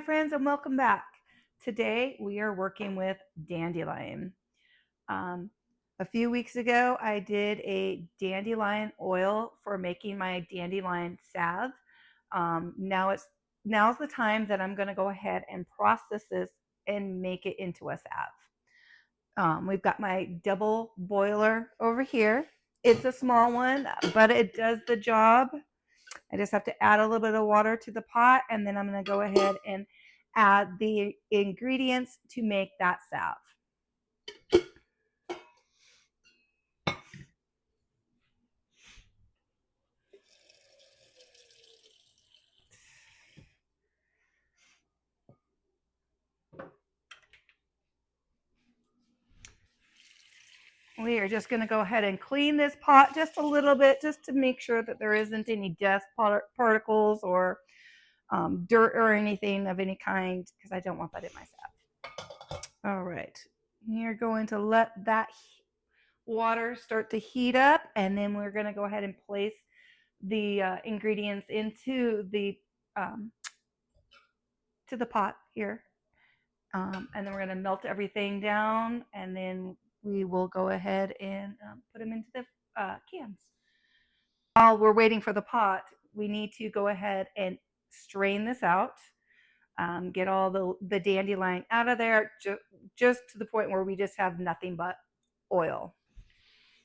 friends, and welcome back. Today we are working with dandelion. A few weeks ago, I did a dandelion oil for making my dandelion salve. Now's the time that I'm going to go ahead and process this and make it into a salve. We've got my double boiler over here. It's a small one, but it does the job. I just have to add a little bit of water to the pot, and then I'm going to go ahead and add the ingredients to make that salve. We are just going to go ahead and clean this pot just a little bit, just to make sure that there isn't any dust particles or dirt or anything of any kind, because I don't want that in my salve. All right, you're going to let that water start to heat up, and then we're going to go ahead and place the ingredients into the to the pot here, and then we're going to melt everything down, and then we will go ahead and put them into the cans. While we're waiting for the pot, we need to go ahead and strain this out, get all the dandelion out of there, just to the point where we just have nothing but oil.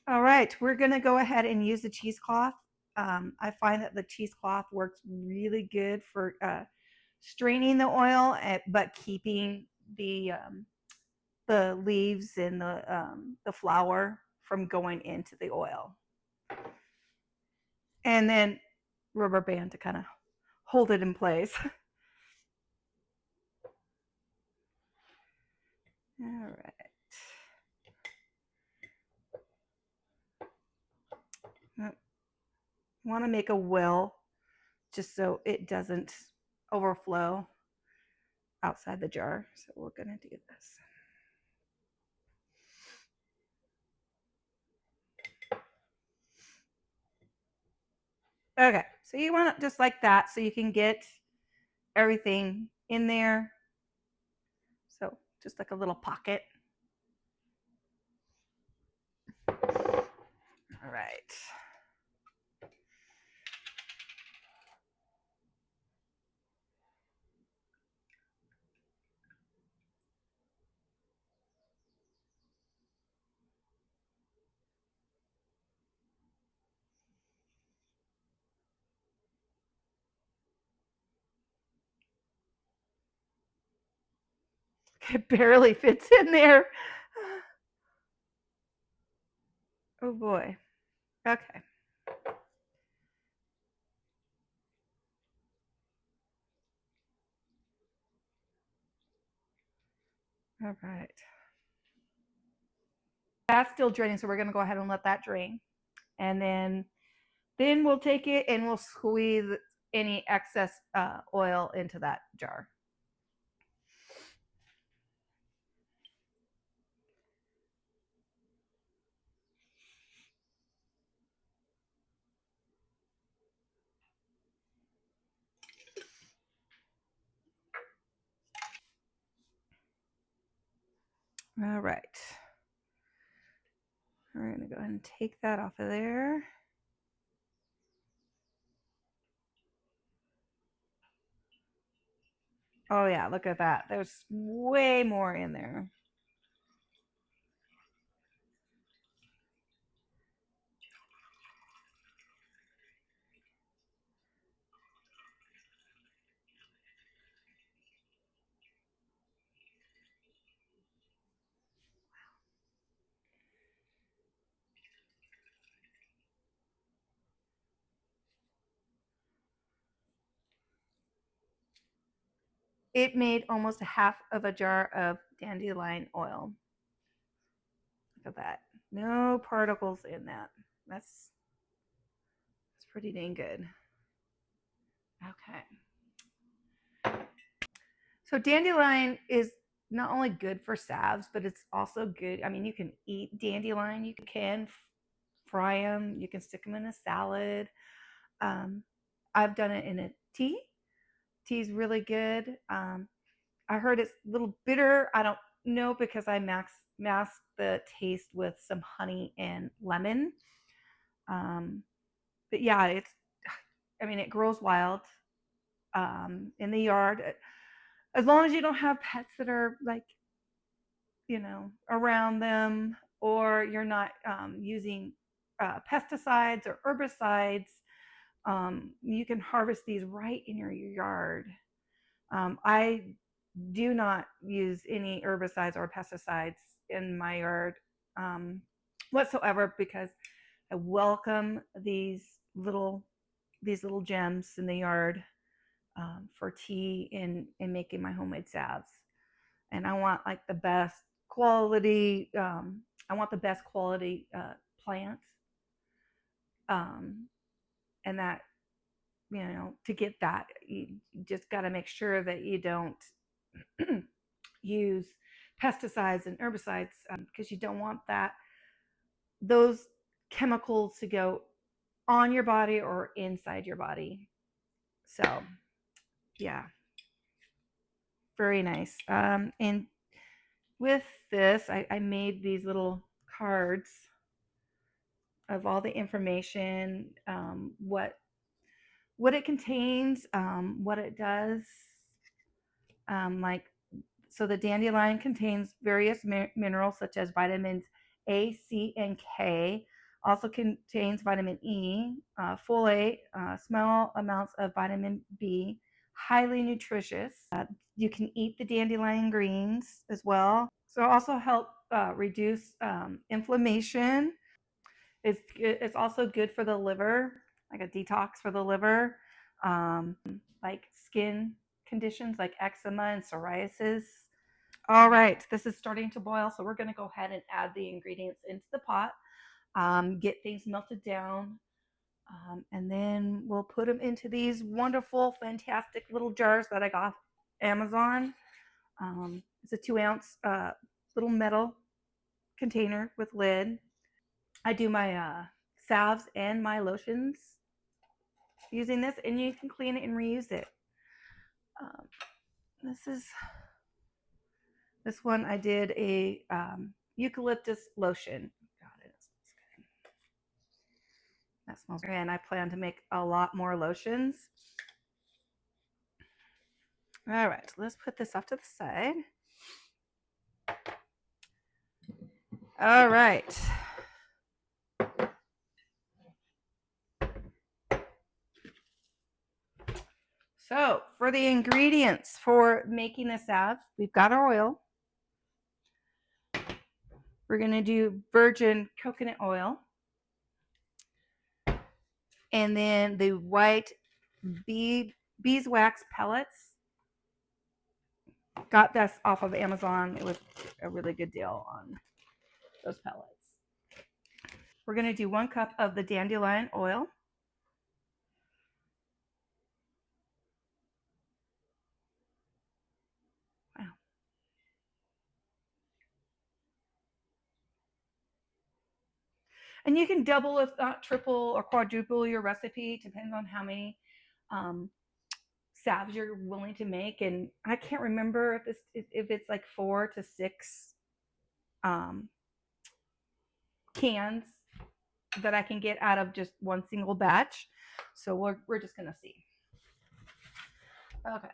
All right, we're going to go ahead and use the cheesecloth. I find that the cheesecloth works really good for straining the oil, but keeping the leaves and the flour from going into the oil. And then rubber band to kind of hold it in place. All right. Want to make a well just so it doesn't overflow outside the jar. So we're going to do this. Okay, so you want it just like that so you can get everything in there. So just like a little pocket. All right. It barely fits in there. Oh boy. Okay. All right. That's still draining, so we're going to go ahead and let that drain. And then we'll take it and we'll squeeze any excess oil into that jar. All right. We're going to go ahead and take that off of there. Oh yeah, look at that. There's way more in there. It made almost a half of a jar of dandelion oil. Look at that. No particles in that. That's pretty dang good. Okay. So dandelion is not only good for salves, but it's also good. I mean, you can eat dandelion. You can fry them. You can stick them in a salad. I've done it in a tea tea is really good. I heard it's a little bitter. I don't know because I masked the taste with some honey and lemon. Um, but yeah, I mean, it grows wild in the yard. As long as you don't have pets that are like, around them, or you're not using pesticides or herbicides, you can harvest these right in your yard. I do not use any herbicides or pesticides in my yard whatsoever, because I welcome these little gems in the yard for tea and making my homemade salves. And I want like the best quality. I want the best quality plant, um, and that to get that, you just got to make sure that you don't use pesticides and herbicides, because you don't want those chemicals to go on your body or inside your body. So yeah, very nice. And with this, I made these little cards of all the information, what it contains, what it does. Like, so the dandelion contains various minerals such as vitamins A, C, and K. Also contains vitamin E, folate, small amounts of vitamin B, highly nutritious. You can eat the dandelion greens as well. So it also help reduce inflammation. It's also good for the liver, like a detox for the liver, like skin conditions like eczema and psoriasis. All right, this is starting to boil, so we're going to go ahead and add the ingredients into the pot, get things melted down, and then we'll put them into these wonderful, fantastic little jars that I got off Amazon. It's a 2-ounce little metal container with lid. I do my salves and my lotions using this, and you can clean it and reuse it. Um, this one I did a eucalyptus lotion. God, it smells good. That smells good. And I plan to make a lot more lotions. All right, let's put this off to the side. All right. So for the ingredients for making the salve, we've got our oil. We're going to do virgin coconut oil. And then the white beeswax pellets. Got this off of Amazon. It was a really good deal on those pellets. We're going to do 1 cup of the dandelion oil. Wow. And you can double, if not triple or quadruple your recipe, depends on how many salves you're willing to make. And I can't remember if it's like 4 to 6 cans that I can get out of just one single batch. So we're just gonna see. Okay.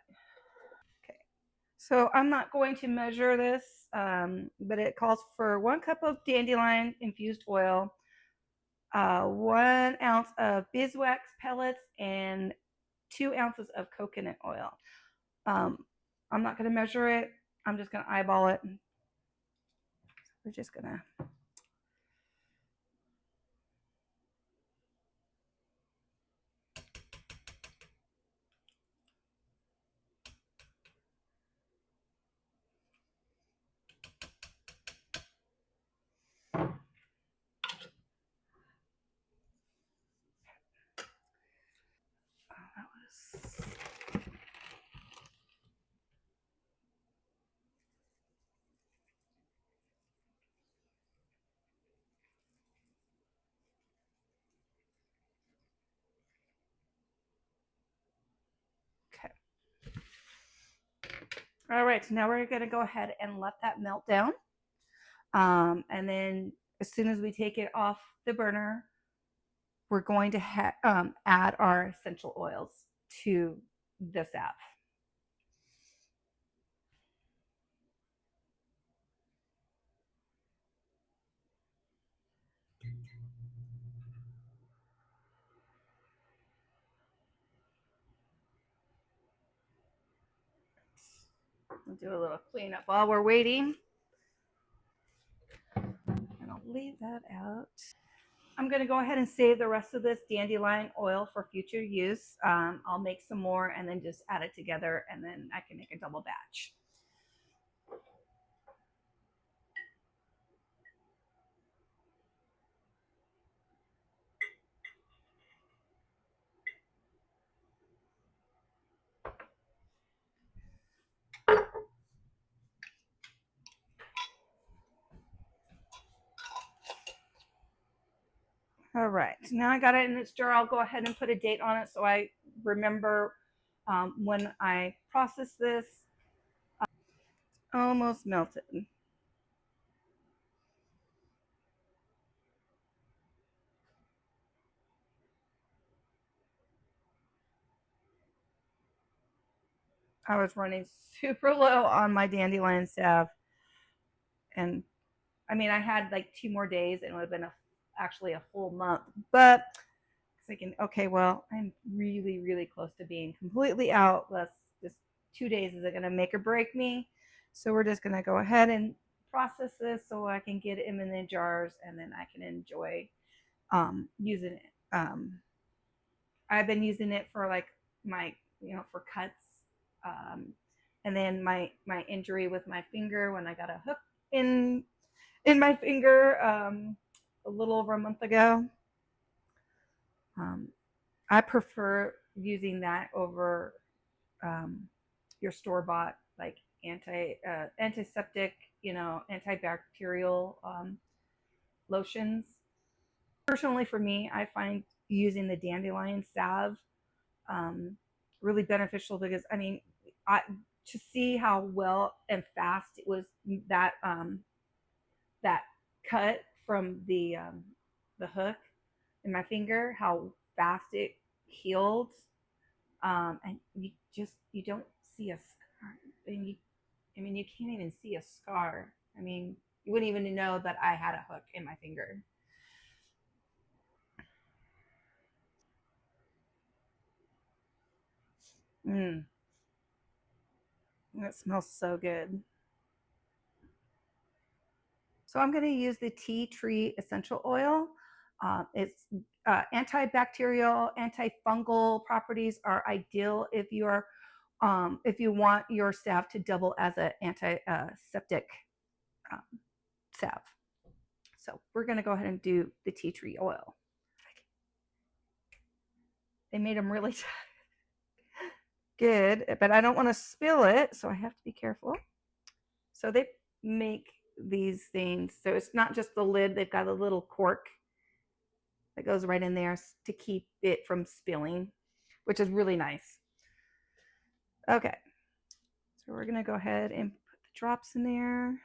So I'm not going to measure this, but it calls for 1 cup of dandelion infused oil, 1 ounce of beeswax pellets, and 2 ounces of coconut oil. I'm not going to measure it. I'm just going to eyeball it. We're just going to. Okay. All right, so now we're going to go ahead and let that melt down. And then as soon as we take it off the burner, we're going to add our essential oils to the salve. We'll do a little cleanup while we're waiting. And I'll leave that out. I'm going to go ahead and save the rest of this dandelion oil for future use. I'll make some more and then just add it together, and then I can make a double batch. All right, now I got it in this jar. I'll go ahead and put a date on it so I remember when I process this. Almost melted. I was running super low on my dandelion salve, and I mean, I had like 2 more days, and it would have been actually a full month. But thinking, okay, well, I'm really, really close to being completely out. Just 2 days isn't going to make or break me. So we're just going to go ahead and process this so I can get it in the jars, and then I can enjoy using it. I've been using it for like my, for cuts. And then my injury with my finger when I got a hook in my finger a little over a month ago. I prefer using that over your store bought like antiseptic, antibacterial lotions. Personally, for me, I find using the dandelion salve really beneficial because I mean, to see how well and fast it was that that cut from the hook in my finger, how fast it healed, and you don't see a scar. I mean, you can't even see a scar. I mean, you wouldn't even know that I had a hook in my finger. Mm, that smells so good. So I'm going to use the tea tree essential oil. It's antibacterial, antifungal properties are ideal if if you want your salve to double as an antiseptic um, salve. So we're going to go ahead and do the tea tree oil. They made them really good, but I don't want to spill it, so I have to be careful. So they make these things. So it's not just the lid, they've got a little cork that goes right in there to keep it from spilling, which is really nice. Okay, so we're going to go ahead and put the drops in there.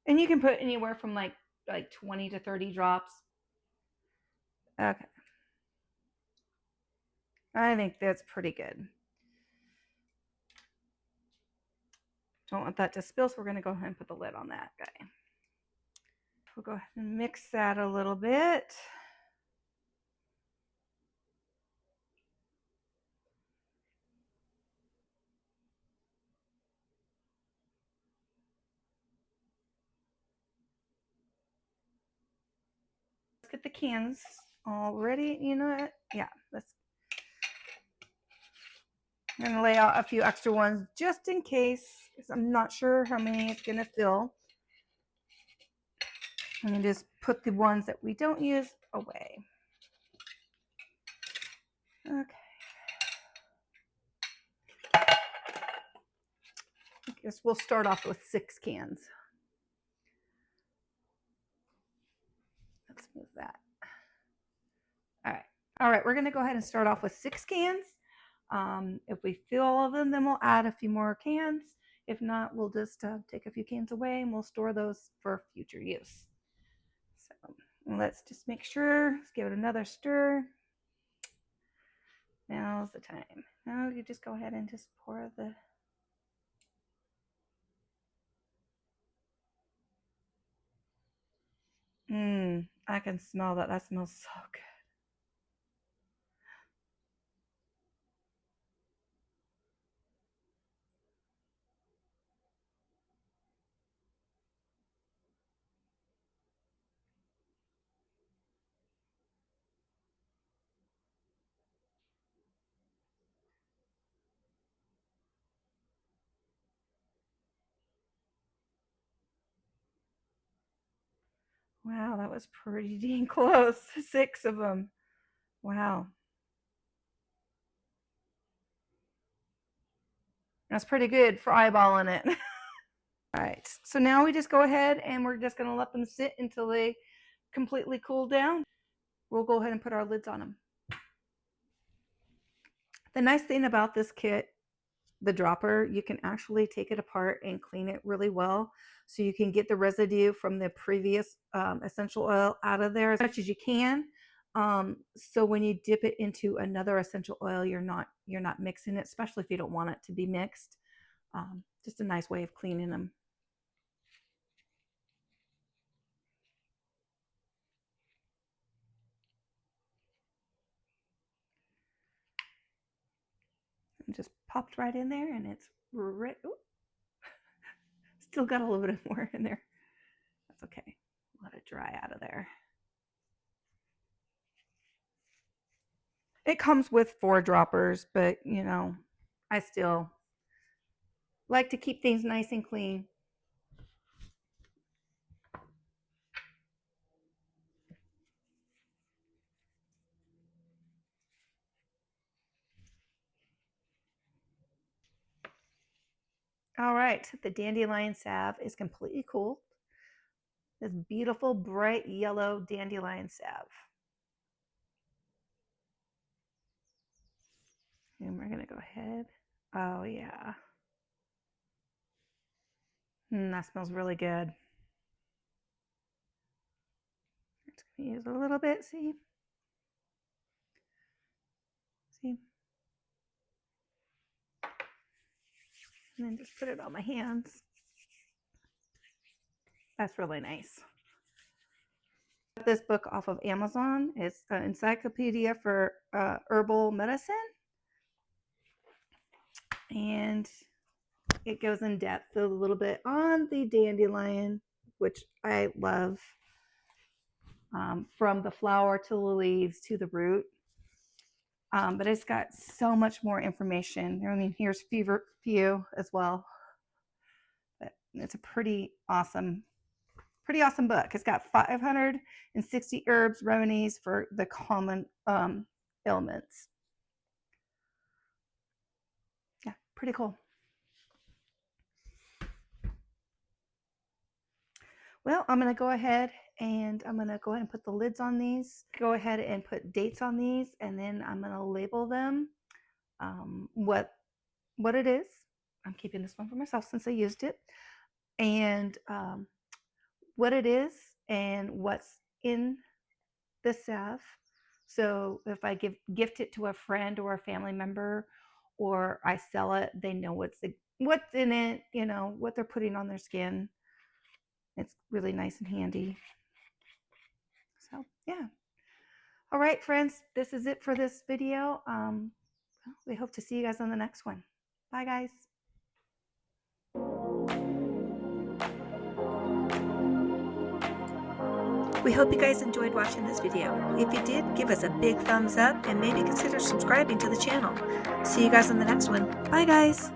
And you can put anywhere from like 20 to 30 drops. Okay. I think that's pretty good. Don't want that to spill, so we're going to go ahead and put the lid on that guy. We'll go ahead and mix that a little bit. Let's get the cans all ready. You know what? Yeah, I'm going to lay out a few extra ones just in case, because I'm not sure how many it's going to fill. I'm going to just put the ones that we don't use away. Okay. I guess we'll start off with 6 cans. Let's move that. All right, we're going to go ahead and start off with 6 cans. If we fill all of them, then we'll add a few more cans. If not, we'll just take a few cans away and we'll store those for future use. So let's just make sure. Let's give it another stir. Now's the time. Now you just go ahead and just pour the... I can smell that. That smells so good. Wow, that was pretty dang close. 6 of them. Wow. That's pretty good for eyeballing it. All right, so now we just go ahead and we're just going to let them sit until they completely cool down. We'll go ahead and put our lids on them. The nice thing about this kit, the dropper, you can actually take it apart and clean it really well, so you can get the residue from the previous essential oil out of there as much as you can. So when you dip it into another essential oil, you're not mixing it, especially if you don't want it to be mixed. Just a nice way of cleaning them. It just popped right in there, and it's right. Still got a little bit more in there. That's okay. Let it dry out of there. It comes with 4 droppers, but you know, I still like to keep things nice and clean. All right, the Dandelion Salve is completely cooled. This beautiful bright yellow Dandelion Salve. And we're going to go ahead. Oh, yeah. That smells really good. Just going to use a little bit, see? See? And then just put it on my hands. That's really nice. This book off of Amazon. It's an encyclopedia for herbal medicine. And it goes in depth a little bit on the dandelion, which I love, from the flower to the leaves to the root. But it's got so much more information. I mean, here's few as well. But it's a pretty awesome book. It's got 560 herbs, remedies for the common ailments. Yeah, pretty cool. Well, I'm going to go ahead and put the lids on these. Go ahead and put dates on these, and then I'm going to label them what it is. I'm keeping this one for myself since I used it. And what it is and what's in the salve. So if I gift it to a friend or a family member, or I sell it, they know what's in it, you know, what they're putting on their skin. It's really nice and handy. So yeah. All right, friends, this is it for this video. We hope to see you guys on the next one. Bye, guys. We hope you guys enjoyed watching this video. If you did, give us a big thumbs up and maybe consider subscribing to the channel. See you guys on the next one. Bye, guys.